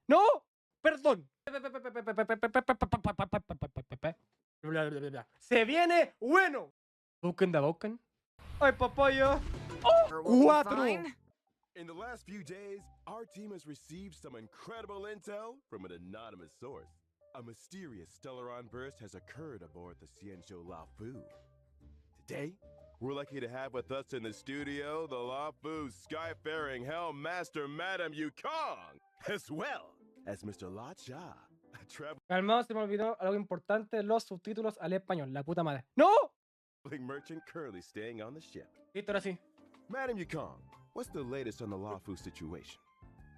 ¡No! Perdón. Se viene bueno. Busquen da busquen. ¡Ay, papaya! ¡Oh! ¡4! In the last few days, our team has received some incredible intel from an anonymous source. A mysterious Stellaron burst has occurred aboard the Xianzhou Lafu. Today, we're lucky to have with us in the studio the Lafu Skyfaring Helm Master Madame Yukong, as well as Mr. La Cha, a Calmado, se me olvidó algo importante, los subtítulos al español, la puta madre. ¡No! traveling merchant currently staying on the ship. Listo, ahora sí. Madame Yukong, what's the latest on the Lafu situation?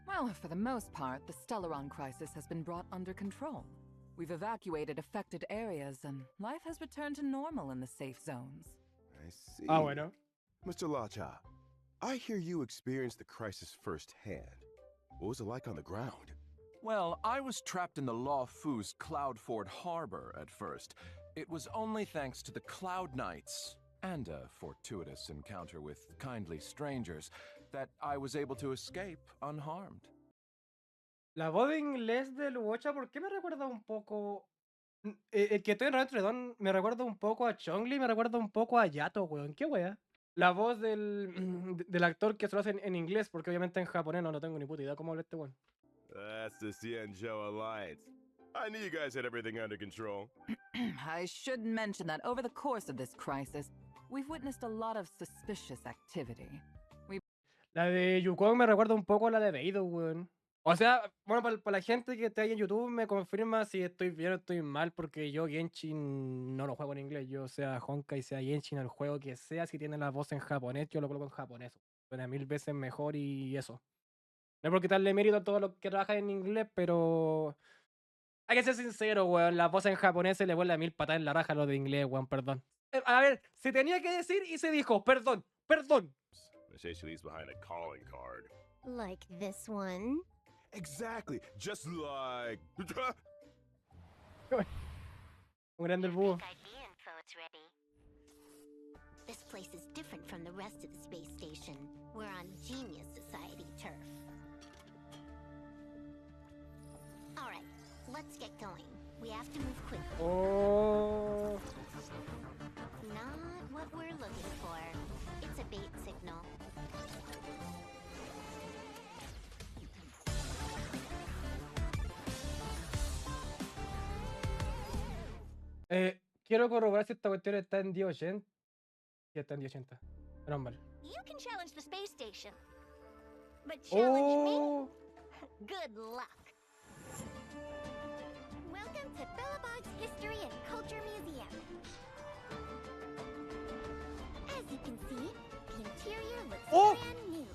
Well, for the most part, the Stellaron crisis has been brought under control. We've evacuated affected areas, and life has returned to normal in the safe zones. I see. Ah, bueno. Mr. La Cha, I hear you experienced the crisis firsthand. What was it like on the ground? Well, I was trapped in the Law Fu's Cloudford Harbor at first. It was only thanks to the Cloud Knights and a fortuitous encounter with kindly strangers that I was able to escape unharmed. La voz de inglés del Wocha, ¿por qué me recuerda un poco? El que estoy en Retro Redón me recuerda un poco a Chongli, me recuerda un poco a Yato, weón. ¿Qué wea? La voz del actor que se lo hace en inglés, porque obviamente en japonés no tengo ni puta idea cómo habla este weón. That's the Xianzhou Alliance. I knew you guys had everything under control. I should mention that over the course of this crisis, we've witnessed a lot of suspicious activity. La de Yukong me recuerda un poco a la de Beidou, weón. O sea, bueno, para la gente que está ahí en YouTube me confirma si estoy bien o estoy mal, porque yo Genshin no lo juego en inglés. Yo sea Honkai, sea Genshin, el juego que sea, si tiene la voz en japonés, yo lo coloco en japonés. Suena 1000 veces mejor y eso. No es por quitarle mérito a todos los que trabajan en inglés, pero hay que ser sincero, weón. La voz en japonés se le vuelve a 1000 patadas en la raja a los de inglés, weón, perdón. A ver, se tenía que decir y se dijo, perdón, perdón. They say she leaves behind a calling card. Like this one? Exactly, just like. Un grande el búho. It's ready. This place is different from the rest of the space station. We're on Genius Society turf. Alright, let's get going. We have to move quickly. Oh. Not what we're looking for. It's a bait signal. Quiero corroborar si esta cuestión está en 1080. Sí, está en 1080. Menos mal. You can challenge the space station. But challenge Oh. me? Good luck. Welcome to Billabong's History and Culture Museum. As you can see, the interior looks Oh. brand new.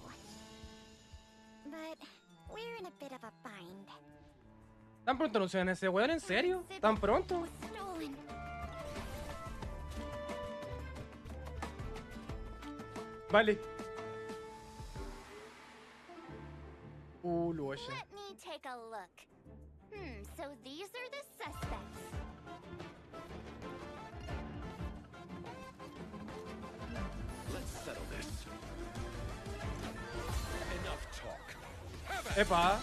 But we're in a bit of a bind. ¿Tan pronto anuncian ese weón? ¿En serio? ¿Tan pronto? Was stolen. Vale. Lo oye. Let me take a look. So these are the suspects. Let's settle this. Enough talk. Epa.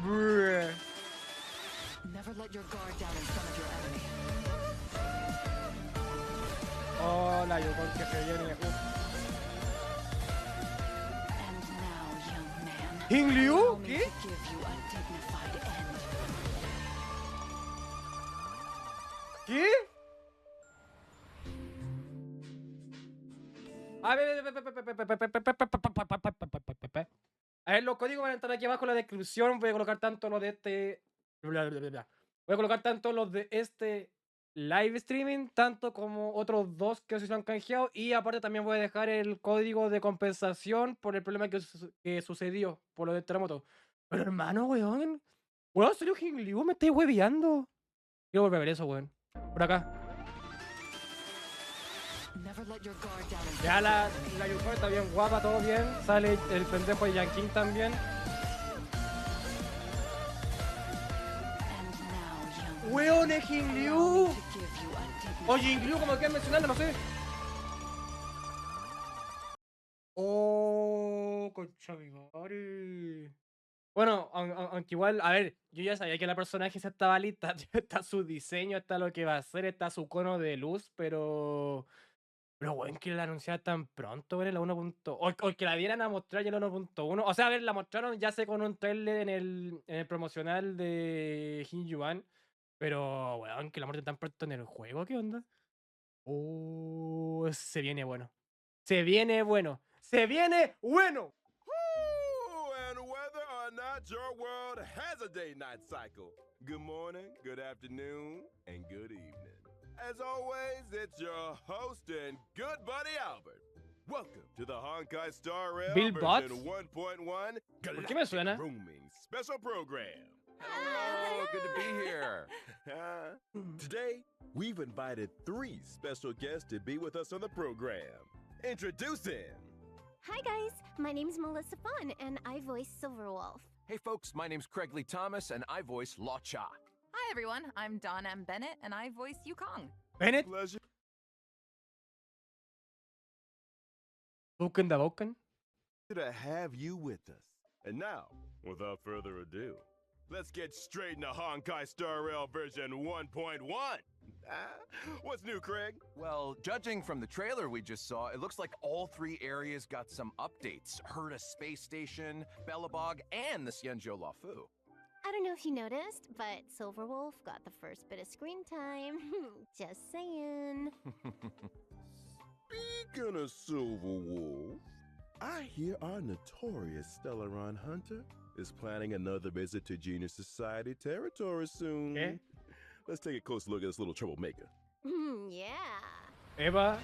Bruh. Never let your guard down in front of your enemy. Oh, la Yukong que se viene. And now, young man, ¿King Liu? allow me ¿Qué? to give you a dignified end. ¿Qué? A ver, los códigos van a estar aquí abajo en la descripción. Voy a colocar tanto los de este. Voy a colocar tanto los de este live streaming, tanto como otros dos que se han canjeado. Y aparte también voy a dejar el código de compensación por el problema que sucedió por lo del terremoto. Pero hermano, weón. Weón, ¿serio King Liu? Me estoy hueveando. Quiero volver a ver eso, weón. Por acá. Never let your guard down in Ya front la of your enemy. Yukong está bien guapa, todo bien. Sale el pendejo de Yanking también. And now, young man, Weón, es King allow me Liu. to give you a dignified Oye, King Liu, como que mencionando, no sé. concha mi madre. Bueno, aunque igual, a ver, yo ya sabía que la personaje se estaba lista. Está su diseño, está lo que va a hacer, está su cono de luz, pero. Pero bueno, que la anunciara tan pronto, güey, la 1. O que la dieran a mostrar ya la 1.1. O sea, a ver, la mostraron ya sé con un trailer en el promocional de Hin Yuan. Pero, weón, que la muerte tan pronto en el juego, ¿qué onda? Oh, se viene bueno. Se viene bueno. Se viene bueno. Woo! And whether or not your world has a day-night cycle, good morning, good afternoon, and good evening. As always, it's your host and good buddy Albert. Welcome to the Honkai Star Rail Bill version Bots? 1.1 ¿Por qué me suena? Roaming Special Program. Hello, good to be here. Today, we've invited 3 special guests to be with us on the program. Introducing... Hi guys, my name's Melissa Fun, and I voice Silverwolf. Hey folks, my name's Craig Lee Thomas, and I voice La Cha. Hi everyone, I'm Dawn M. Bennett, and I voice Yukong. Bennett, Pleasure Buken da Boken. to have you with us. And now, without further ado, let's get straight into Honkai Star Rail version 1.1. What's new, Craig? Well, judging from the trailer we just saw, it looks like all 3 areas got some updates. Herta Space Station, Bellabog, and the Xianzhou Lafu. I don't know if you noticed, but Silverwolf got the first bit of screen time. Just saying. Speaking of Silver Wolf, I hear our notorious Stellaron Hunter is planning another visit to Genius Society territory soon. ¿Qué? Let's take a close look at this little troublemaker. Yeah. Eva.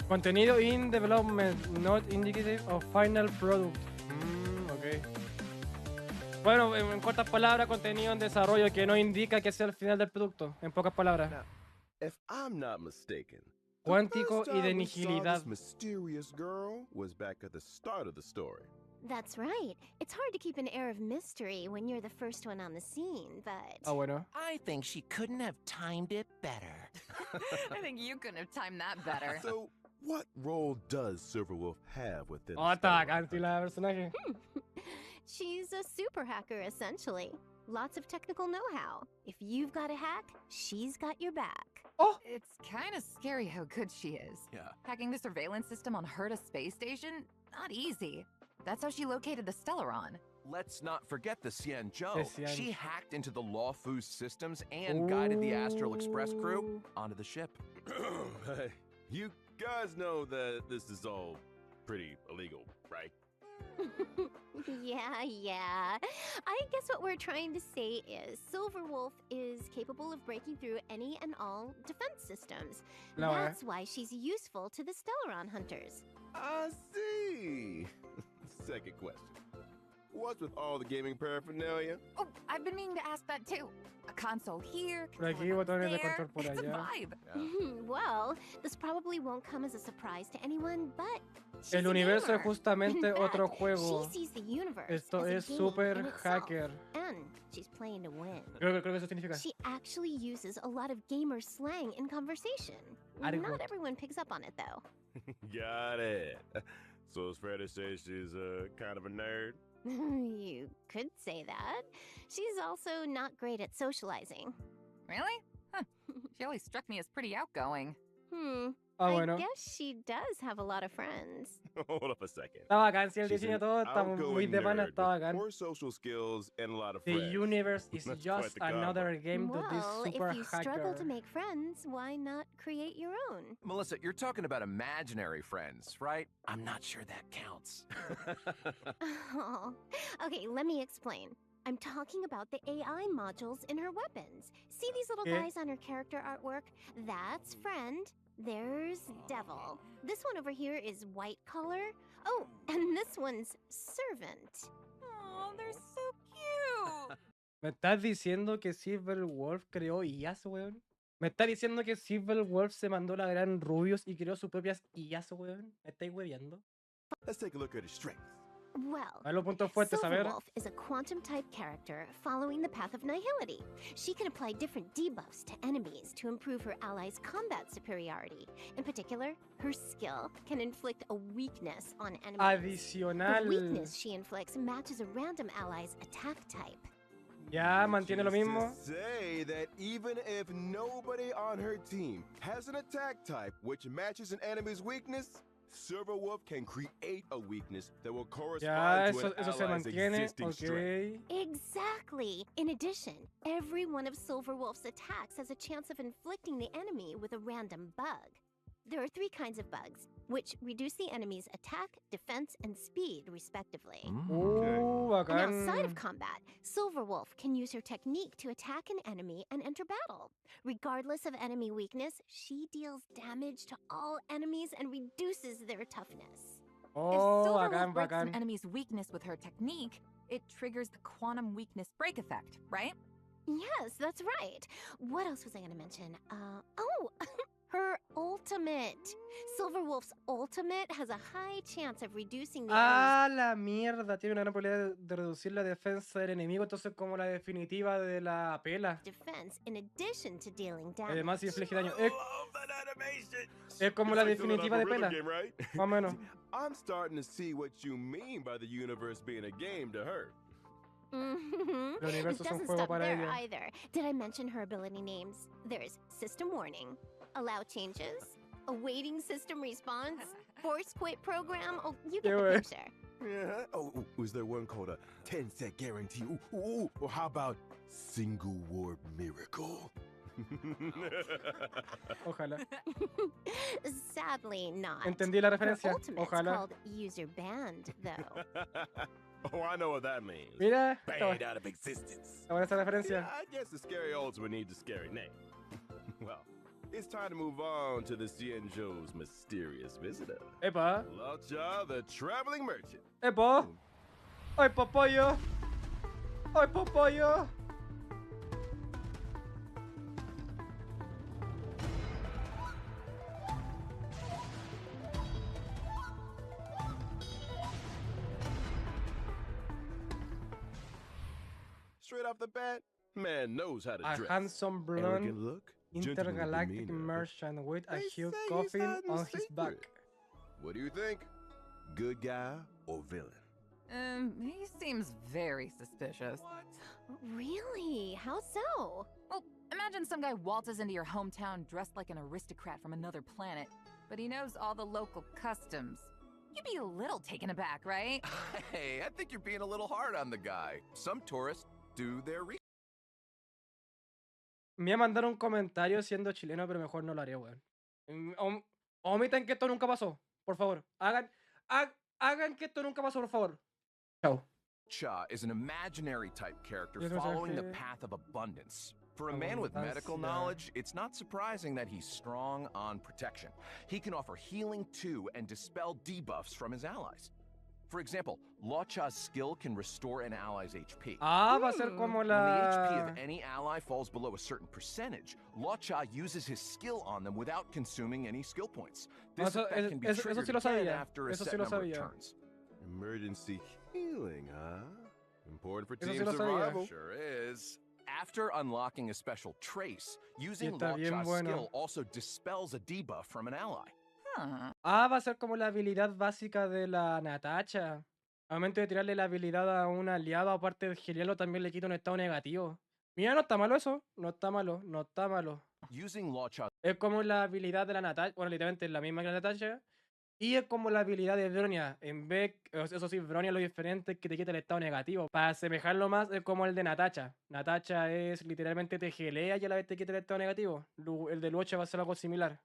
Contenido in development, not indicative of final product. Ok. Bueno, en cortas palabras, contenido en desarrollo que no indica que sea el final del producto. En pocas palabras. Now, if I'm not mistaken, the Cuántico first y de time we saw nihilidad. this mysterious girl was back at the start of the story. That's right. It's hard to keep an air of mystery when you're the first one on the scene, but... Ah, bueno. I think she couldn't have timed it better. I think you couldn't have timed that better. So, what role does Silverwolf have within Oh, the está Stellaron bacán, sí, la personaje. She's a super hacker, essentially. Lots of technical know-how. If you've got a hack, she's got your back. Oh, It's kind of scary how good she is. Yeah. Hacking the surveillance system on Herta Space Station? Not easy. That's how she located the Stellaron. Let's not forget the Xianzhou. The Xian- She hacked into the Lawfu's systems and guided the Astral Express crew onto the ship. Hey, you guys know that this is all pretty illegal, right? Yeah. I guess what we're trying to say is Silverwolf is capable of breaking through any and all defense systems. No, That's why she's useful to the Stellaron hunters. I see. Second question. What's with all the gaming paraphernalia? Oh, I've been meaning to ask that too. A console here, Por aquí, controller botones de there. control por It's a allá. vibe. Well, this probably won't come as a surprise to anyone, but she's El a universo es gamer. justamente In otro fact, juego. She sees the universe Esto as a es game super in itself, hacker. and she's playing to win. Creo que eso significa. She actually uses a lot of gamer slang in conversation. Argot. Not everyone picks up on it, though. Got it. So it's fair to say she's kind of a nerd? You could say that. She's also not great at socializing. Really? Huh. She always struck me as pretty outgoing. Ah, I bueno. guess she does have a lot of friends. Hold up a second. Está bacán, sí, el She's diseño an todo está muy outgoing de pana, nerd está with bacán. poor social skills and a lot of The friends. universe is That's just quite the combo. another game to this Well, super if you struggle hacker. to make friends, why not create your own? Melissa, you're talking about imaginary friends, right? I'm not sure that counts. Oh. Okay, let me explain. I'm talking about the AI modules in her weapons. See these little Yeah. guys on her character artwork? That's friend. There's devil. This one over here is white collar. Oh, and this one's servant. Oh, they're so cute. ¿Me estás diciendo que Silverwolf creó IAs, weón? ¿Me estás diciendo que Silverwolf se mandó la gran Rubius y creó sus propias IAs, weón? ¿Me estáis hueviando? Let's take a look at her strengths. Well, A ver los puntos fuertes, a ver. Silverwolf is a quantum-type character following the path of nihility. She can apply different debuffs to enemies to improve her allies' combat superiority. In particular, her skill can inflict a weakness on enemies. Adicional. The weakness she inflicts matches a random ally's attack type. Ya, mantiene lo Which is mismo. to say that even if nobody on her team has an attack type which matches an enemy's weakness, Silverwolf can create a weakness that will Ya, correspond to eso se an ally's mantiene. existing strength. Ok. Exactly! In addition, every one of Silverwolf's attacks has a chance of inflicting the enemy with a random bug. There are 3 kinds of bugs, which reduce the enemy's attack, defense, and speed, respectively. And outside of Bacán. combat, Silverwolf can use her technique to attack an enemy and enter battle. Regardless of enemy weakness, she deals damage to all enemies and reduces their toughness. If Oh, Silverwolf bacán, breaks an bacán. enemy's weakness with her technique, it triggers the quantum weakness break effect, right? Yes, that's right. What else was I going to mention? Her ultimate. Silverwolf's ultimate has a high chance of reducing the enemy's Ah, la mierda. Tiene una gran probabilidad de reducir la defensa del enemigo. Entonces, como la definitiva de la pela. defense in addition to dealing damage. Además, inflige daño. I love that animation. Es como It's la like filling definitiva up a de rhythm pela. game, right? Más o menos. I'm starting to see what you mean by the universe being a game to her. Mhm. El universo It es un doesn't juego stop para there ella. either. Did I mention her ability names? There's System Warning, Allow Changes, Awaiting System Response, Force Quit Program. Oh, you get Yeah, the right. picture. Yeah. Oh, was there one called a 10-set guarantee? Ooh, or how about single warp miracle? Ojalá. Sadly not. Entendí la Her referencia. ultimate's Ojalá. called User Banned, though. Oh, I know what that means. Mira. Está Banned buena out of existence. esa Yeah, referencia. I guess the scary ultimate needs a scary name. Well, it's time to move on to the Xianzhou's mysterious visitor. Epa. Lacha, the traveling merchant. Epa. Ay, papaya. Ay, papaya. Straight off the bat, man knows how to A dress. handsome Elegant blonde look, intergalactic gentleman demeanor. merchant with a They huge say he's coffin hiding on his back. secret. What do you think? Good guy or villain? He seems very suspicious. Really? How so? Well, imagine some guy waltzes into your hometown dressed like an aristocrat from another planet, but he knows all the local customs. You'd be a little taken aback, right? Hey, I think you're being a little hard on the guy. Some tourists do their Me iba a mandar un comentario siendo chileno, pero mejor no lo haré, weón. Omitan que esto nunca pasó, por favor. Hagan que esto nunca pasó, por favor. Chao. Cha is an imaginary type character Y es un following the mensaje- path of abundance. For a man with medical Abundancia. knowledge, it's not surprising that he's strong on protection. He can offer healing too and dispel debuffs from his allies. For example, Law Cha's skill can restore an ally's HP. Ah, va a ser como When the HP la... of any ally falls below a certain percentage, Law Cha uses his skill on them without consuming any skill points. This Eso- effect can be eso triggered sí lo again sabía. after a Eso set sí lo number of sabía. turns. Emergency healing, huh? Important for Eso sí team lo sabía. survival. Sure is. After unlocking a special trace, using está Law bien Cha's bueno. skill also dispels a debuff from an ally. Huh. Ah, va a ser como la habilidad básica de la Natacha. Al momento de tirarle la habilidad a un aliado, aparte del gelialo, también le quita un estado negativo. Mira, no está malo eso. No está malo, no está malo. Using Law Cha's Es como la habilidad de la Natacha. Bueno, literalmente es la misma que la Natacha. Y es como la habilidad de Bronia. En vez, eso sí, Bronia lo diferente es que te quita el estado negativo. Para asemejarlo más, es como el de Natacha. Natacha es literalmente te gelea y a la vez te quita el estado negativo. El de Lucha va a ser algo similar.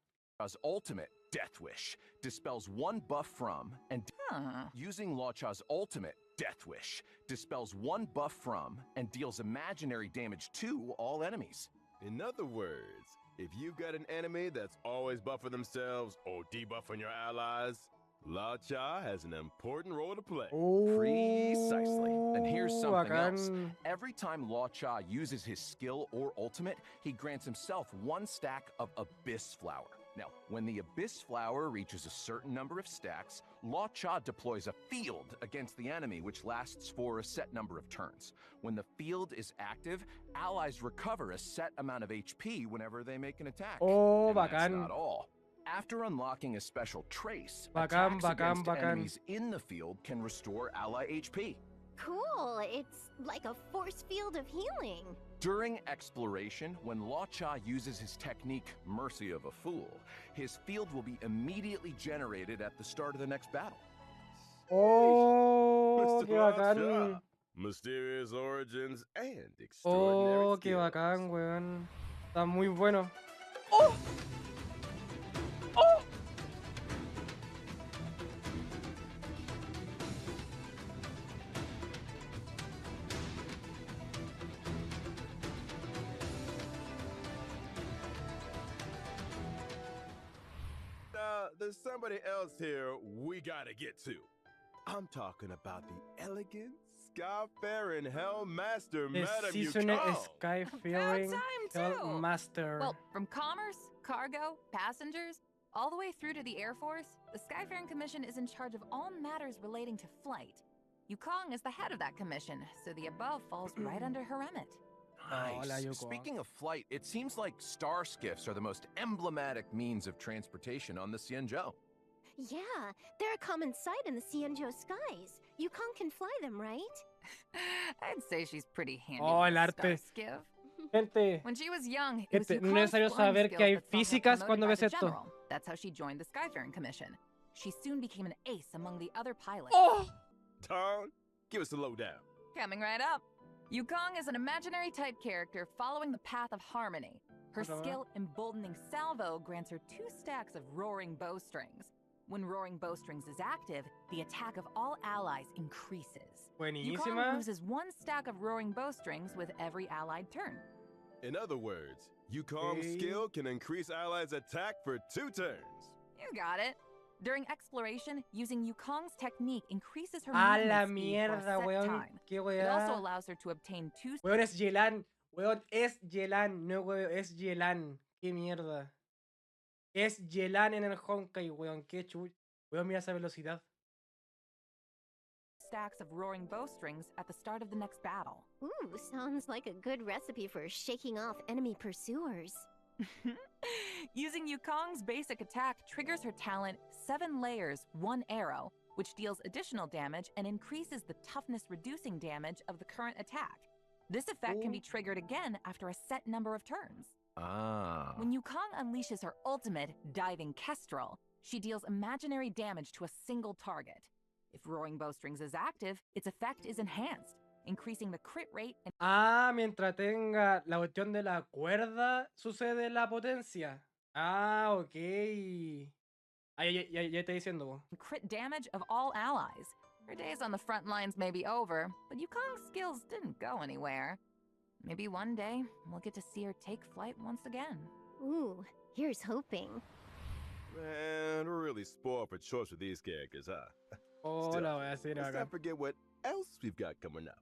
ultimate, Death Wish, dispels one buff from, and Huh. using Law Cha's ultimate, Death Wish, dispels one buff from, and deals imaginary damage to all enemies. In other words, if you've got an enemy that's always buffing themselves or debuffing your allies, La Cha has an important role to play. Precisely. And here's something else. Bacán. Every time Law Cha uses his skill or ultimate, he grants himself one stack of Abyss Flower. Now, when the Abyss Flower reaches a certain number of stacks, Law Cha deploys a field against the enemy, which lasts for a set number of turns. When the field is active, allies recover a set amount of HP whenever they make an attack. Oh, And that's bacán. not all. After unlocking a special trace, Bacán, attacks bacán, against bacán. enemies in the field can restore ally HP. Cool. It's like a force field of healing. During exploration, when Law Cha uses his technique, Mercy of a Fool, his field will be immediately generated at the start of the next battle. Oh, Mr. qué bacán. Lacha, mysterious origins and extraordinary Oh, qué skills. bacán, weón. Está muy bueno. ¡Oh! ¡Oh! There's somebody else here we gotta get to. I'm talking about the elegant, sky-faring Hellmaster, The Madam seasonal Yukong. sky-faring time, too. Master. Well, from commerce, cargo, passengers, all the way through to the Air Force, the Skyfaring Commission is in charge of all matters relating to flight. Yukong is the head of that commission, so the above falls right under her remit. Hola, Nice. Yukong. Speaking of flight, it seems like star skiffs are the most emblematic means of transportation on the Xianzhou. Yeah, they're a common sight in the Xianzhou skies. Yukong can fly them, right? I'd say she's pretty handy Oh, with el a arte. star skiff. Gente, When she was young, it was Gente, no es Yukong's necesario flying saber skills que hay that saw her físicas promoted cuando by ves the esto. general. That's how she joined the Skyfaring Commission. She soon became an ace among the other pilots. ¡Oh! Tom, give us the lowdown. Coming right up. Yukong is an imaginary type character following the path of harmony. Her What the- skill Emboldening Salvo grants her 2 stacks of Roaring Bowstrings. When Roaring Bowstrings is active, the attack of all allies increases. Yukong Buenísima. loses 1 stack of Roaring Bowstrings with every allied turn. In other words, Yukong's Okay. skill can increase allies' attack for 2 turns. You got it. During exploration, using Yukong's technique increases her A movement la speed for a mierda, set weón. time. Qué It also weá. allows her to obtain 2 Weón es Yelan. Weón es Yelan. No, weón, es Yelan. Qué mierda. Es Yelan en el Honkai, weón. Qué chulo. Weón, mira esa velocidad. stacks of Roaring Bowstrings at the start of the next battle. Ooh, sounds like a good recipe for shaking off enemy pursuers. Using Yukong's basic attack triggers her talent 7 layers, 1 arrow, which deals additional damage and increases the toughness reducing damage of the current attack. This effect can be triggered again after a set number of turns. Ah. When Yukong unleashes her ultimate, Diving Kestrel, she deals imaginary damage to a single target. If Roaring Bowstrings is active, its effect is enhanced, increasing the crit rate and Ah, mientras tenga la cuestión de la cuerda, sucede la potencia. Ah, ok. Ah, ya estoy diciendo, po. crit damage of all allies. Her days on the front lines may be over, but Yukong's skills didn't go anywhere. Maybe one day we'll get to see her take flight once again. Ooh, here's hoping. Man, we're really spoiled for choice with these characters, huh? Oh, Still, la voy a hacer Let's acá. not forget what else we've got coming up.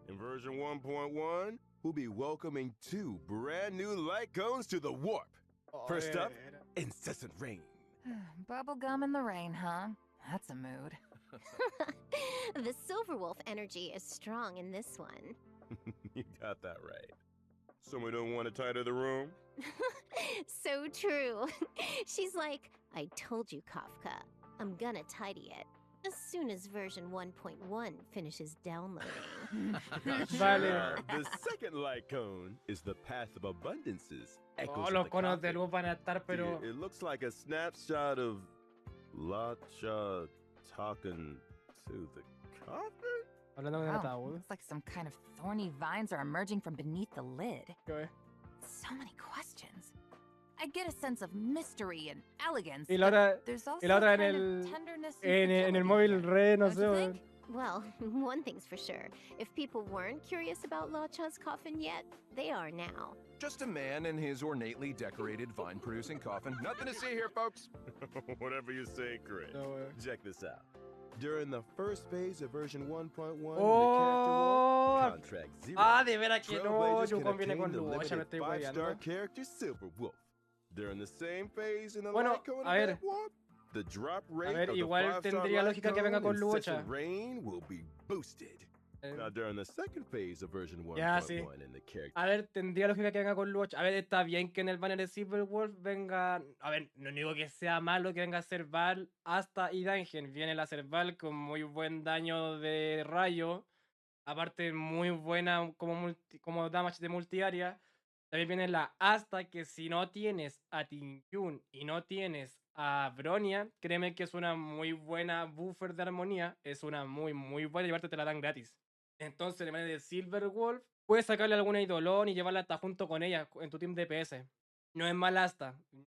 In version 1.1, we'll be welcoming 2 brand new light cones to the warp. First up, incessant rain. Bubblegum in the rain, huh? That's a mood. The Silver Wolf energy is strong in this one. You got that right. So we don't want to tidy the room? So true. She's like, I told you, Kafka. I'm gonna tidy it. As soon as version 1.1 finishes downloading. Vale. The second light cone is the path of abundances. Echoes Oh, of los the conos de coffin. luz van a estar, pero... It looks like a snapshot of Lacha talking to the coffin? Hablando con el Oh, ataúd. looks like some kind of thorny vines are emerging from beneath the lid. ¿Qué ves? So many questions. I get a sense of mystery and elegance. Y la but otra, there's also y la otra a en kind el, of tenderness and en el fragility móvil here. re, no Don't sé, you weón. think? Well, one thing's for sure. If people weren't curious about Lacha's coffin yet, they are now. Just a man in his ornately decorated vine-producing coffin. Nothing to see here, folks. Whatever you say, Chris. No, weón. Check this out. During the first phase of version 1.1, Oh, in the character war, Contract Zero, ah, de veras que no, Trailblazers yo can conviene obtain con the Lucha, me limited estoy 5-star guayando. character Silver Wolf. During the same phase in the Bueno, light cone a ver. event warp, the drop A rate ver, of the igual 5-star tendría light lógica que venga cone con in Session lucha. Rain will be boosted. Now, during the second phase of version 1.1 Ya, sí. in the character. A ver, tendría lógica que venga con Lucha. A ver, está bien que en el banner de Silverwolf venga. A ver, no digo que sea malo que venga Serval hasta y Dungeon. Viene la Serval con muy buen daño de rayo. Aparte, muy buena como damage de multiárea. También viene la Asta, que si no tienes a Tinkyun y no tienes a Bronia, créeme que es una muy buena buffer de armonía. Es una muy buena y aparte te la dan gratis. Entonces, de manera de Silverwolf, puedes sacarle alguna idolón y llevarla hasta junto con ella en tu team DPS. No es mal Asta.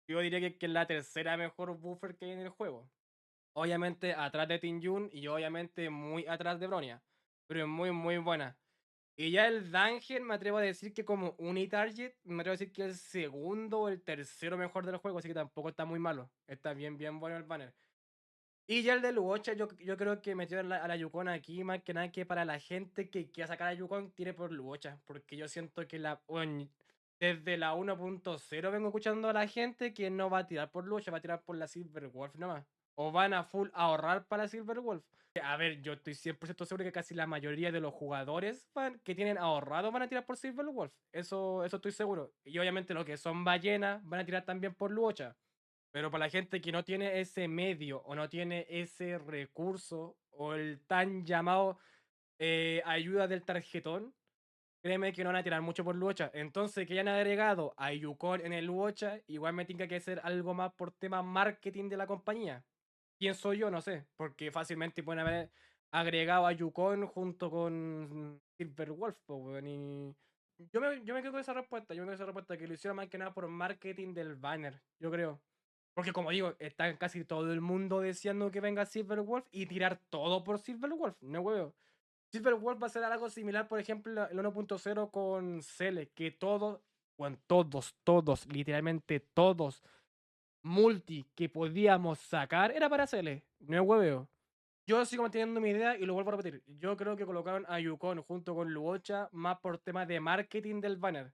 Yo diría que es la tercera mejor buffer que hay en el juego. Obviamente atrás de Tinjun y obviamente muy atrás de Bronia. Pero es muy buena. Y ya el Dungeon me atrevo a decir que como Unitarget, me atrevo a decir que es el segundo o el tercero mejor del juego, así que tampoco está muy malo. Está bien bueno el banner. Y ya el de Luocha, yo creo que metieron a la Yukon aquí más que nada que para la gente que quiera sacar a Yukon tire por Luocha. Porque yo siento que desde la 1.0 vengo escuchando a la gente que no va a tirar por Luocha, va a tirar por la Silverwolf nomás. O van a full ahorrar para la Silverwolf. A ver, yo estoy 100% seguro que casi la mayoría de los jugadores que tienen ahorrado van a tirar por Silverwolf. Eso estoy seguro. Y obviamente los que son ballenas van a tirar también por Luocha. Pero para la gente que no tiene ese medio o no tiene ese recurso o el tan llamado ayuda del tarjetón, créeme que no van a tirar mucho por Luocha. Entonces, que hayan agregado a Yukon en el Luocha, igual me tenga que ser algo más por tema marketing de la compañía. ¿Quién soy yo? No sé, porque fácilmente pueden haber agregado a Yukon junto con Silverwolf, y yo me quedo con esa respuesta, que lo hicieron más que nada por marketing del banner, yo creo. Porque como digo, está casi todo el mundo deseando que venga Silverwolf y tirar todo por Silverwolf, no huevo. Silverwolf va a ser algo similar, por ejemplo, el 1.0 con Cele, que todos, bueno, todos, literalmente todos, multi que podíamos sacar era para Cele, no es hueveo. Yo sigo manteniendo mi idea y lo vuelvo a repetir. Yo creo que colocaron a Yukon junto con Luocha más por temas de marketing del banner.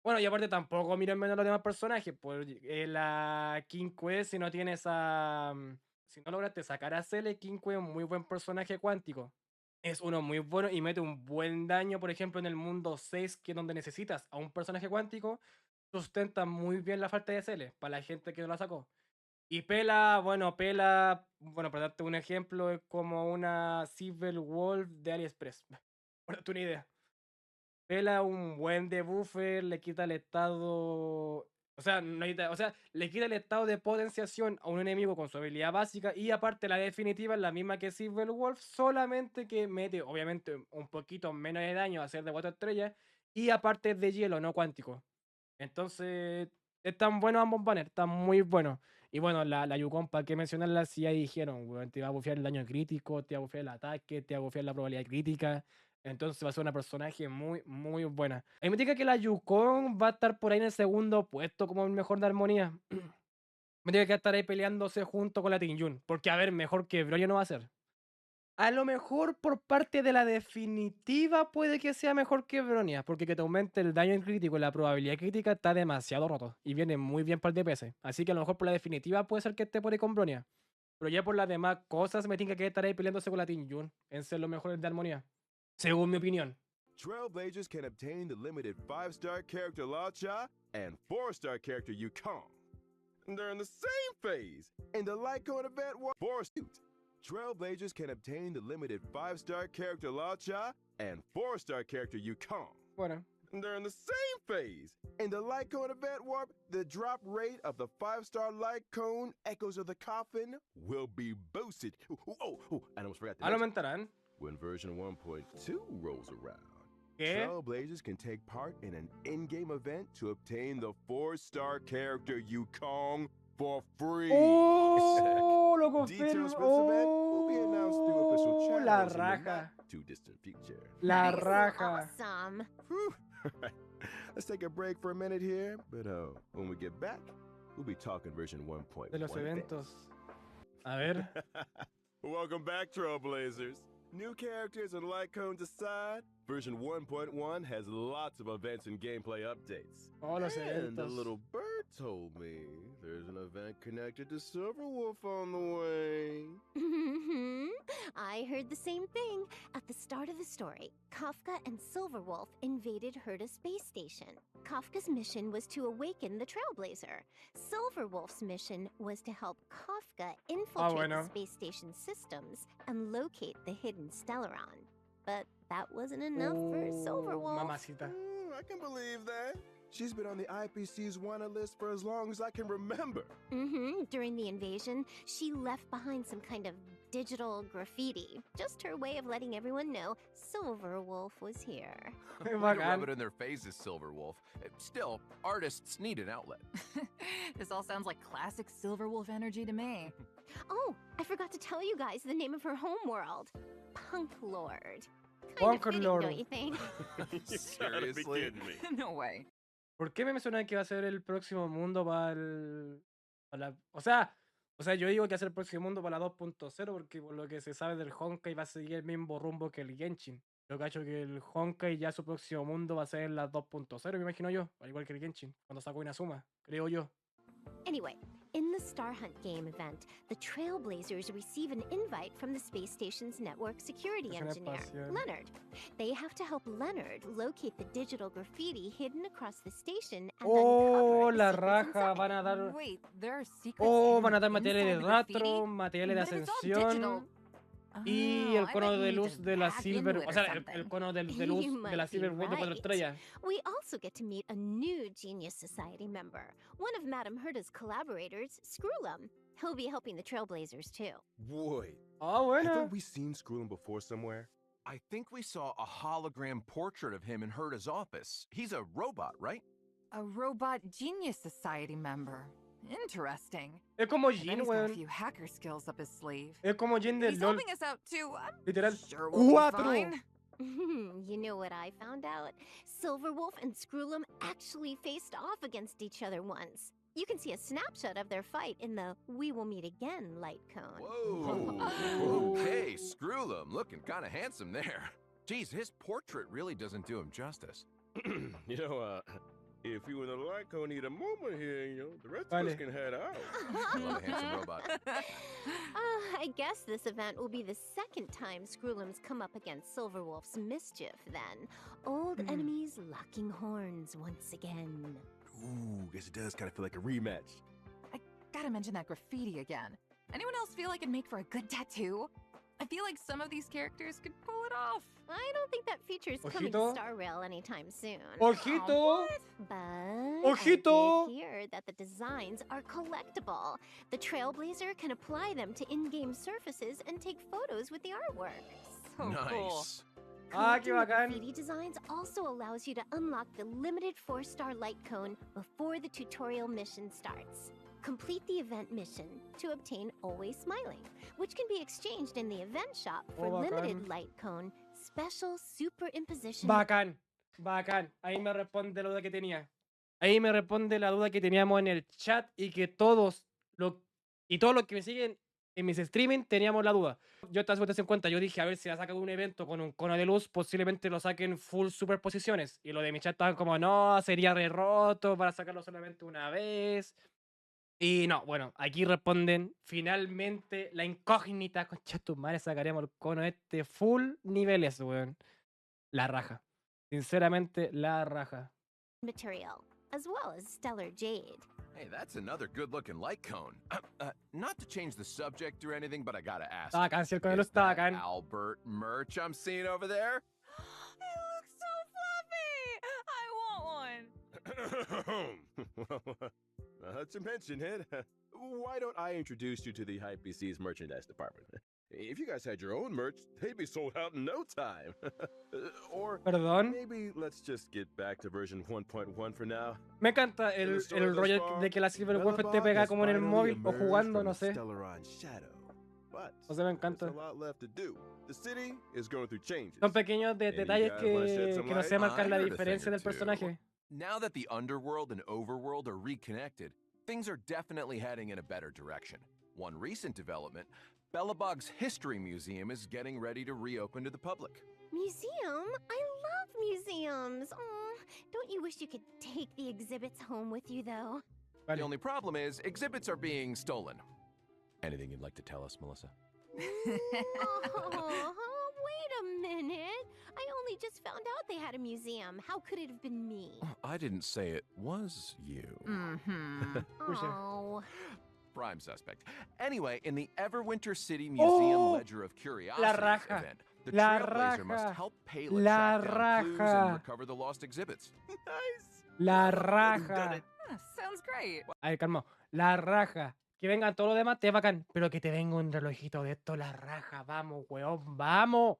Bueno, y aparte tampoco miren menos los demás personajes. Pues la King Quest, si no tienes a. Si no lograste sacar a Cele, King Quest es un muy buen personaje cuántico. Es uno muy bueno y mete un buen daño, por ejemplo, en el mundo 6, que es donde necesitas a un personaje cuántico, sustenta muy bien la falta de Cele, para la gente que no la sacó. Y Pela, bueno, para darte un ejemplo, es como una Civil Wolf de AliExpress. Para darte una idea. Pela un buen debuffer, le quita el estado. O sea, le quita el estado de potenciación a un enemigo con su habilidad básica. Y aparte, la definitiva es la misma que Silver Wolf, solamente que mete, obviamente, un poquito menos de daño a ser de 4 estrellas. Y aparte es de hielo, no cuántico. Entonces, están buenos ambos banners, están muy buenos. Y bueno, la Yukon, ¿para qué mencionarla? Si ya dijeron, weón, te va a bufear el daño crítico, te va a bufear el ataque, te va a bufear la probabilidad crítica. Entonces va a ser una personaje muy buena. A mí me dice que la Yukon va a estar por ahí en el segundo puesto como el mejor de armonía. Me tiene que estar ahí peleándose junto con la Tinjun. Porque, a ver, mejor que Broly no va a ser. A lo mejor por parte de la definitiva puede que sea mejor que Bronia, porque que te aumente el daño en crítico y la probabilidad crítica está demasiado roto y viene muy bien para el DPS. Así que a lo mejor por la definitiva puede ser que esté por ahí con Bronia. Pero ya por las demás cosas me tiene que estar ahí peleándose con la Team Jun en ser los mejores de armonía. Según mi opinión. Trailblazers can obtain the limited 5-star character Lacha and 4-star character Yukong. During the same phase, in the Light Cone event war suit, Trailblazers can obtain the limited 5-star character Lacha and 4-star character Yukong. Bueno. During the same phase, in the Light Cone event warp, the drop rate of the 5-star Light Cone Echoes of the Coffin will be boosted. I almost forgot the ¿Lo next aumentarán? When version 1.2 rolls around. ¿Qué? Trailblazers can take part in an in-game event to obtain the 4-star character Yukong for free. ¡Oh! Lo Details confirmo. for this event will be announced through official channels La in the raja. not too distant future. La Nice. raja. Awesome. Whew. Let's take a break for a minute here, but when we get back, we'll be talking version 1.1. De los eventos. A ver. Welcome back, Trailblazers. New characters and light cones aside, version 1.1 has lots of events and gameplay updates. Oh, los And a eventos. little bird told me there's an event connected to Silverwolf on the way. I heard the same thing. At the start of the story, Kafka and Silverwolf invaded Herta space station. Kafka's mission was to awaken the Trailblazer. Silverwolf's mission was to help Kafka infiltrate the space station systems and locate the hidden Stellaron. But that wasn't enough for Silverwolf. Mamacita. I can believe that. She's been on the IPC's wanted list for as long as I can remember. During the invasion, she left behind some kind of digital graffiti. Just her way of letting everyone know Silverwolf was here. Way to rub it in their faces, Silverwolf. Still, artists need an outlet. This all sounds like classic Silverwolf energy to me. Oh, I forgot to tell you guys the name of her homeworld. Punk Lord. Kind of fitting, don't you think? Seriously? No way. ¿Por qué me menciona que va a ser el próximo mundo para el... O sea, yo digo que va a ser el próximo mundo para la 2.0 porque por lo que se sabe del Honkai va a seguir el mismo rumbo que el Genshin. Yo cacho que el Honkai ya su próximo mundo va a ser la 2.0, me imagino yo, al igual que el Genshin, cuando sacó Inazuma, creo yo. Anyway, in the Star Hunt game event, the Trailblazers receive an invite from the space station's network security engineer, Leonard. They have to help Leonard locate the digital graffiti hidden across the station and Oh, uncover la the raja, secrets van a dar... Wait, there are secrets van a dar materiales de inside the rastro, graffiti? materiales de But if it's all digital- ascensión y el Oh, I cono bet you de need luz to de la hack Silver... into it O or sea, el something. cono de luz You de might la be Silver de 4 right. estrellas. We also get to meet a new Genius Society member, one of Madame Herta's collaborators, Screwlum. He'll be helping the Trailblazers too. Wait, Ah, bueno. haven't we seen Screwlum before somewhere? I think we saw a hologram portrait of him in Herta's office. He's a robot, right? A robot Genius Society member. Interesting. Es como I bet Jin, he's got a weón. few hacker skills up his sleeve. Es como Jin He's del LOL. helping us out too. I'm Literal. sure we'll be Cuatro. fine. You know what I found out? Silverwolf and Screwlum actually faced off against each other once. You can see a snapshot of their fight in the We Will Meet Again light cone. Whoa. Okay, Screwlum, looking kind of handsome there. Geez, his portrait really doesn't do him justice. You know, if you and the Lyco need a moment here, the rest of us can head out. Love a handsome robot. I guess this event will be the second time Screwlum's come up against Silverwolf's mischief then. Old enemies locking horns once again. Ooh, guess it does kind of feel like a rematch. I gotta mention that graffiti again. Anyone else feel like it'd make for a good tattoo? I feel like some of these characters could pull it off. I don't think that feature's coming to Ojito. Star Rail anytime soon. Ojito. But Ojito. I did hear that the designs are collectible. The Trailblazer can apply them to in-game surfaces and take photos with the artwork. So cool. Nice. Ah, qué Collecting the bacán. graffiti designs also allows you to unlock the limited 4-star light cone before the tutorial mission starts. Complete the event mission to obtain Always Smiling, which can be exchanged in the event shop for Oh, bacán. limited light cone special superimposition. Bacán, bacán. Ahí me responde la duda que tenía. Ahí me responde la duda que teníamos en el chat y que todos los que me siguen en mis streaming teníamos la duda. Yo estaba súper en cuenta. Yo dije, a ver si la sacan un evento con un cono de luz, posiblemente lo saquen full superposiciones. Y lo de mi chat estaban como, no, sería re roto para sacarlo solamente una vez. Y no, bueno, aquí responden finalmente la incógnita. Concha tu madre, sacaremos el cono este full niveles, weón. La raja. Sinceramente, la raja. Material, as well as stellar jade. Hey, that's another good-looking light cone. Not to change the subject or anything, but I gotta ask. Está bacán, si el cono de luz Is está that bacán. Albert merch I'm seeing over there? It looks so fluffy! I want one. Not to mention it, why don't I introduce you to the HypeBC's merchandise department? If you guys had your own merch, they'd be sold out in no time. Or Perdón. maybe let's just get back to version 1.1 for now. Me encanta el rollo de que la Silver Wolf esté pegada como en el móvil o jugando, no sé. O sea, me encanta. Son pequeños detalles que no sé marcar la diferencia del personaje. Now that the underworld and overworld are reconnected, things are definitely heading in a better direction. One recent development, Belobog's History Museum is getting ready to reopen to the public. Museum? I love museums. Aw, don't you wish you could take the exhibits home with you, though? Vale. The only problem is exhibits are being stolen. Anything you'd like to tell us, Melissa? Oh, wait a minute. I only just found out they had a museum. How could it have been me? I didn't say it was you. Mm-hmm. Oh. Prime suspect. Anyway, in the Everwinter City Museum Oh, Ledger of la Curiosities raja, event, the la Trailblazer must raja, help Payla la track down clues and raja. recover the lost exhibits. Nice. La Done raja. it. Sounds great. A ver, calma. La raja. Que vengan todos los demás, te bacán. Pero que te venga un relojito de esto, la raja. Vamos, weón, vamos.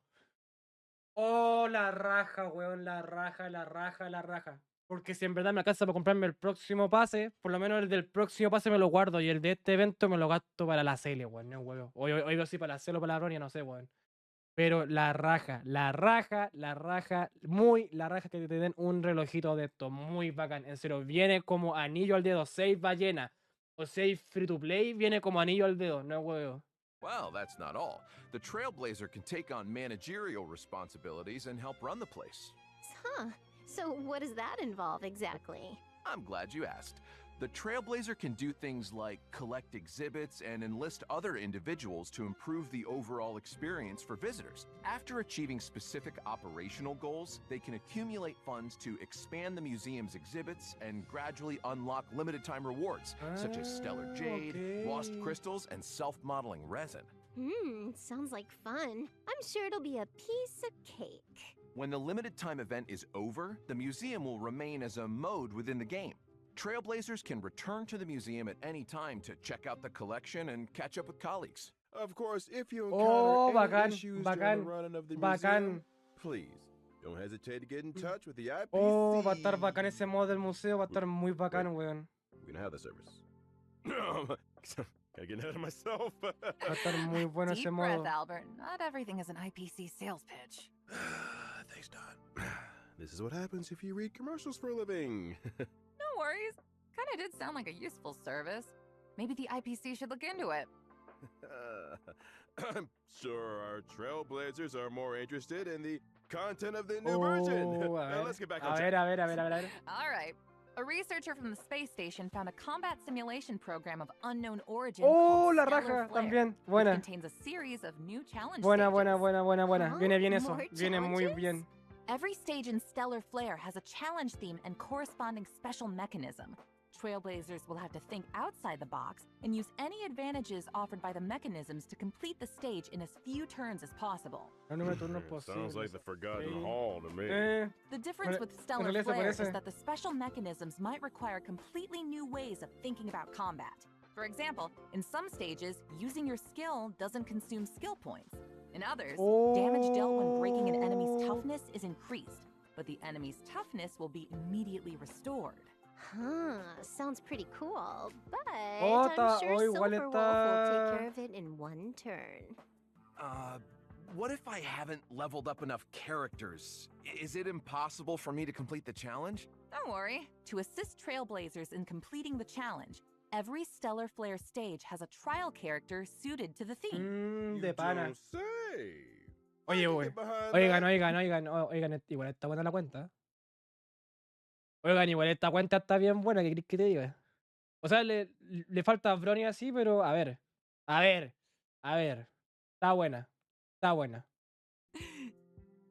Oh, la raja, weón, la raja, la raja, la raja. Porque si en verdad me alcanza para comprarme el próximo pase, por lo menos el del próximo pase me lo guardo y el de este evento me lo gasto para la Cele, weón, no weón. O sí para la Cele o para la Bronia, no sé, weón. Pero la raja, la raja, la raja, muy la raja que te den un relojito de esto, muy bacán. En serio, viene como anillo al dedo, 6 ballenas o 6 free to play, viene como anillo al dedo, no weón. Well, that's not all. The Trailblazer can take on managerial responsibilities and help run the place. Huh. So what does that involve exactly? I'm glad you asked. The Trailblazer can do things like collect exhibits and enlist other individuals to improve the overall experience for visitors. After achieving specific operational goals, they can accumulate funds to expand the museum's exhibits and gradually unlock limited-time rewards, such as stellar jade, lost Okay. crystals, and self-modeling resin. Sounds like fun. I'm sure it'll be a piece of cake. When the limited-time event is over, the museum will remain as a mode within the game. Trailblazers can return to the museum at any time to check out the collection and catch up with colleagues. Of course, if you Oh, encounter any bacán, issues during the bacán, running of the bacán. museum, please don't hesitate to get in touch with the IPC. Oh, va a estar bacán ese modo del museo, va a estar muy bacán, weón. We're gonna have the service. Gotta get ahead of myself. Va a estar muy bueno Deep ese breath, modo. Albert. Not everything is an IPC sales pitch. Thanks, Don. This is what happens if you read commercials for a living. No worries. Kinda did sound like a useful service. Maybe the IPC should look into it. I'm sure our trailblazers are more interested in the content of the new version. Oh, a Now ver, let's get back a on ver, track. a ver, a ver, a ver, a ver. All right. A researcher from the space station found a combat simulation program of unknown origin Oh, called la Stellar raja, Flare, también. which Buena. contains a series of new challenge Buena, stages. buena, buena, buena, buena. Huh? Viene bien eso. More Viene muy challenges? bien. Every stage in Stellar Flare has a challenge theme and corresponding special mechanism. Trailblazers will have to think outside the box and use any advantages offered by the mechanisms to complete the stage in as few turns as possible. El número de turnos Sounds like posibles. the Forgotten Sí. Hall to me. The difference Bueno, with en Stellar realidad se Flare is parece. that the special mechanisms might require completely new ways of thinking about combat. For example, in some stages, using your skill doesn't consume skill points. In others, damage dealt when breaking an enemy's Oh. toughness is increased, but the enemy's toughness will be immediately restored. Huh, sounds pretty cool, but Oh, I'm sure igual Silverwolf will está- take care of it in one turn. What if I haven't leveled up enough characters? Is it impossible for me to complete the challenge? Don't worry. To assist Trailblazers in completing the challenge, every Stellar Flare stage has a trial character suited to the theme. You De pana. don't say. I Oye, can güey. get behind Oigan, that. oigan, oigan, oigan, igual está buena la cuenta. Oigan, igual esta cuenta está bien buena, ¿qué querés que te diga? O sea, le falta Brony así, pero a ver. A ver. A ver. Está buena. Está buena.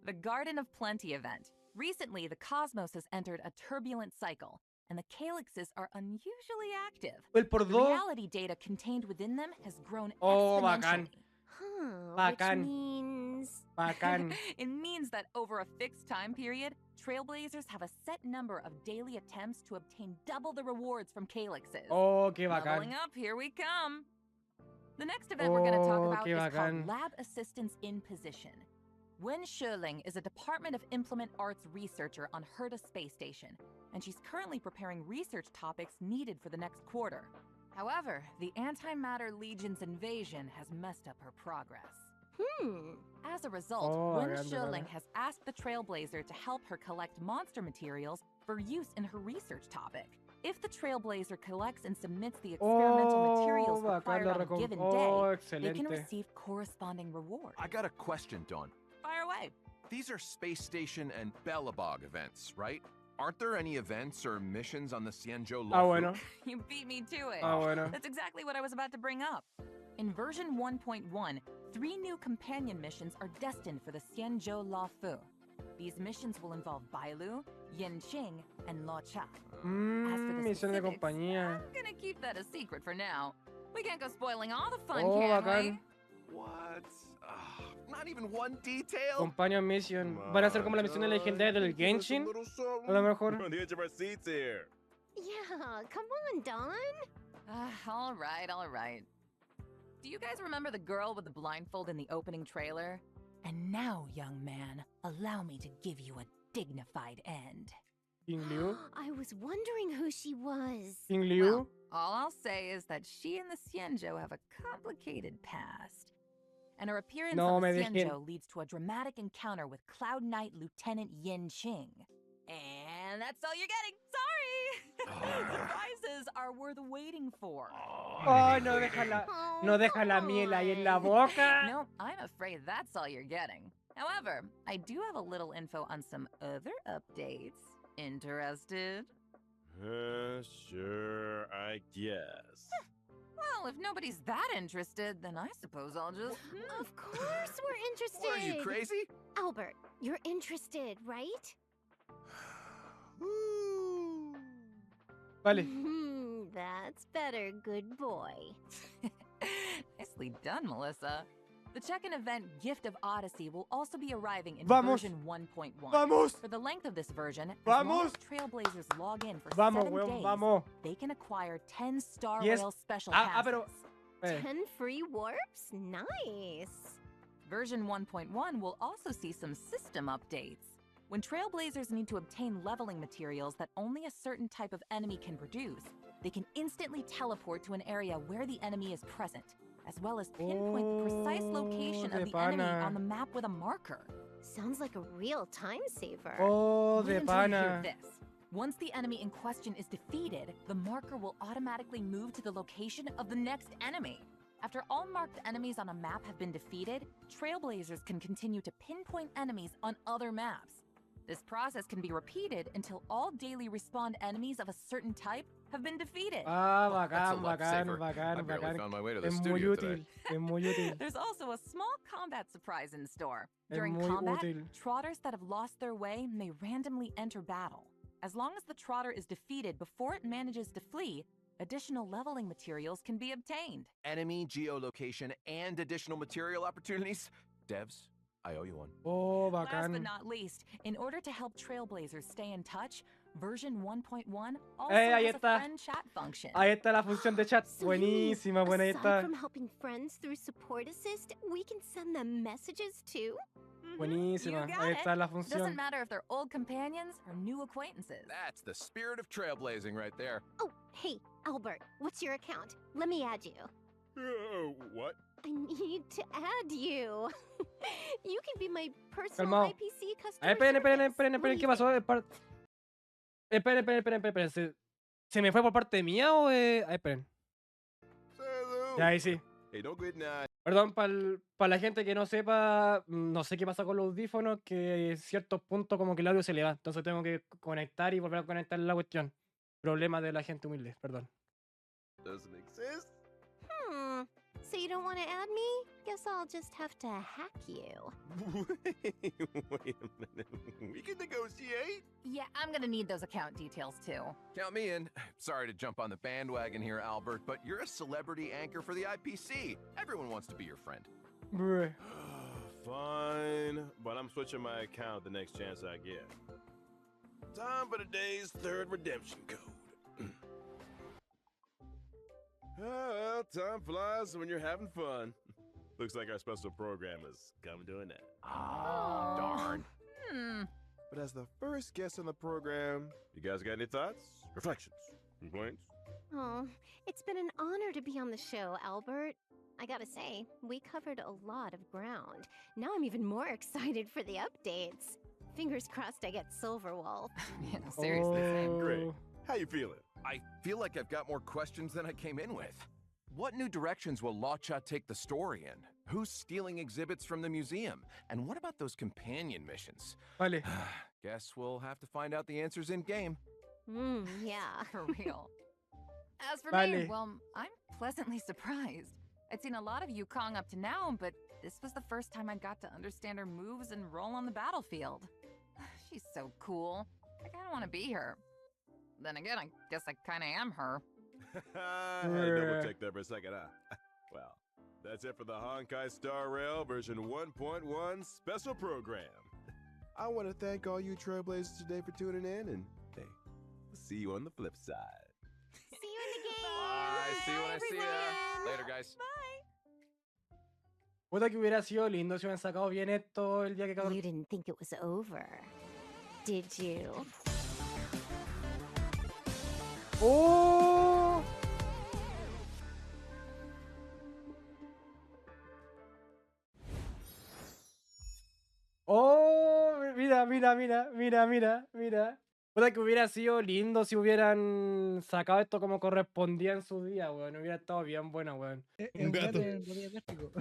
The Garden of Plenty event. Recently, the cosmos has entered a turbulent cycle, and the calyxes are unusually active. El por The dos. reality data contained within them has grown Oh, exponentially. bacán. Huh, Bacán. which means... Bacán. It means that over a fixed time period, Trailblazers have a set number of daily attempts to obtain double the rewards from calyxes. Oh, qué Leveling bacán. up, here we come. The next event we're going to talk Oh, about qué is bacán. called Lab Assistance in Position. Wen Sherling is a Department of Implement Arts researcher on Herta Space Station, and she's currently preparing research topics needed for the next quarter. However, the Antimatter Legion's invasion has messed up her progress. As a result, Oh, Wen grande, Sherling grande. has asked the Trailblazer to help her collect monster materials for use in her research topic. If the Trailblazer collects and submits the experimental Oh, materials bacán required la on a recom- given Oh, day, they can excelente. receive corresponding rewards. I got a question, Dawn. Fire away. These are Space Station and Bellabog events, right? Aren't there any events or missions on the Xianzhou Ah, Law? bueno. You beat me to it. Ah, bueno. That's exactly what I was about to bring up. In version 1.1, 3 new companion missions are destined for the Xianzhou Law Fu. These missions will involve Bailu, Yanqing, and Luo Cha. As for the Misión de specifics, compañía. I'm gonna keep that a secret for now. We can't go spoiling all the fun, Oh, can bacán. we? What? Not even one detail? Companion Mission. Van a ser como la misión legendaria del Genshin. A lo mejor. On the edge of our seats here. Yeah, come on, Don. All right, all right. Do you guys remember the girl with the blindfold in the opening trailer? And now, young man, allow me to give you a dignified end. King Liu. I was wondering who she was. King Liu. Well, all I'll say is that she and the Xianzhou have a complicated past. And her appearance No on the me dejen. Xianzhou leads to a dramatic encounter with Cloud Knight Lieutenant Yin Qing. And that's all you're getting. Sorry! The prizes are worth waiting for. Oh, no deja la, no deja la miel ahí en la boca. No, I'm afraid that's all you're getting. However, I do have a little info on some other updates. Interested? Sure, I guess. Well, if nobody's that interested, then I suppose I'll just... Of course we're interested. What, are you crazy? Albert, you're interested, right? Vale. That's better, good boy. Nicely done, Melissa. The check-in event Gift of Odyssey will also be arriving in Vamos. version 1.1. Vamos. For the length of this version, as long Vamos. as Trailblazers log in for Vamos, 7 weón, days, vamos. they can acquire 10 Star Yes. Rail special Ah, passes. pero. Eh. 10 free warps? Nice. Version 1.1 will also see some system updates. When Trailblazers need to obtain leveling materials that only a certain type of enemy can produce, they can instantly teleport to an area where the enemy is present, as well as pinpoint the precise location Oh, of de the enemy pana. on the map with a marker. Sounds like a real time saver. Oh, Wait de until you hear pana. this. Once the enemy in question is defeated, the marker will automatically move to the location of the next enemy. After all marked enemies on a map have been defeated, Trailblazers can continue to pinpoint enemies on other maps. This process can be repeated until all daily respawned enemies of a certain type have been defeated. Ah, That's a bacán, lot bacán, safer. I bacán, barely bacán. found my way to the Es muy studio útil. today. Es muy útil. There's also a small combat surprise in store. Es During muy combat, útil. trotters that have lost their way may randomly enter battle. As long as the trotter is defeated before it manages to flee, additional leveling materials can be obtained. Enemy geolocation and additional material opportunities? Devs, I owe you one. Oh, Last but bacán. not least, in order to help Trailblazers stay in touch, version 1.1 also ahí has a está. friend chat function. Ahí está la función de chat. So you mean, Buenísima, buena, ahí aside está. from helping friends through support assist, we can send them messages too? Buenísima. You got Ahí it. está la Doesn't función. matter if they're old companions or new acquaintances. That's the spirit of trailblazing right there. Oh, hey, Albert, what's your account? Let me add you. What? I need to add you. You can be my personal Calmao. IPC customer Esperen, esperen, service. esperen, What do esperen. you ¿Qué pasó? think? Esperen. ¿Se me fue por parte mía o esperen. Salud. Ya, ahí sí. Hey, don't get nada. Perdón, para la gente que no sepa, no sé qué pasa con los audífonos, que en ciertos puntos como que el audio se le va. Entonces tengo que conectar y volver a conectar la cuestión. Problema de la gente humilde, perdón. Doesn't exist. So you don't want to add me? Guess I'll just have to hack you. Wait a minute. We can negotiate. Yeah, I'm gonna need those account details too. Count me in. Sorry to jump on the bandwagon here, Albert, but you're a celebrity anchor for the IPC. Everyone wants to be your friend. Bruh. Fine, but I'm switching my account the next chance I get. Time for today's third redemption code. Well, time flies when you're having fun. Looks like our special program is coming to an end. Ah, darn. But as the first guest on the program, you guys got any thoughts, reflections, complaints? Oh, it's been an honor to be on the show, Albert. I gotta say, we covered a lot of ground. Now I'm even more excited for the updates. Fingers crossed I get Silver Wolf. Yeah, seriously, same. Great. Oh. How you feeling? I feel like I've got more questions than I came in with. What new directions will Lacha take the story in? Who's stealing exhibits from the museum? And what about those companion missions? Vale. Guess we'll have to find out the answers in game. Yeah. For real. As for Vale. me, well, I'm pleasantly surprised. I'd seen a lot of Yukong up to now, but this was the first time I got to understand her moves and role on the battlefield. She's so cool. I kinda wanna be her. Then again, I guess I kinda am her. I had to double check that for a second, huh? Well, that's it for the Honkai Star Rail version 1.1 special program. I want to thank all you Trailblazers today for tuning in, and hey, we'll see you on the flip side. See you in the game. Bye. See you when I see you. Later, guys. Puta que hubiera sido lindo si hubieran sacado bien esto el día que You didn't think it was over, did you? ¡Oh! ¡Oh! Mira, mira, mira, mira, mira, mira. Puta que hubiera sido lindo si hubieran sacado esto como correspondía en su día, weón. Hubiera estado bien buena, weón. Un gato. En botella de plástico.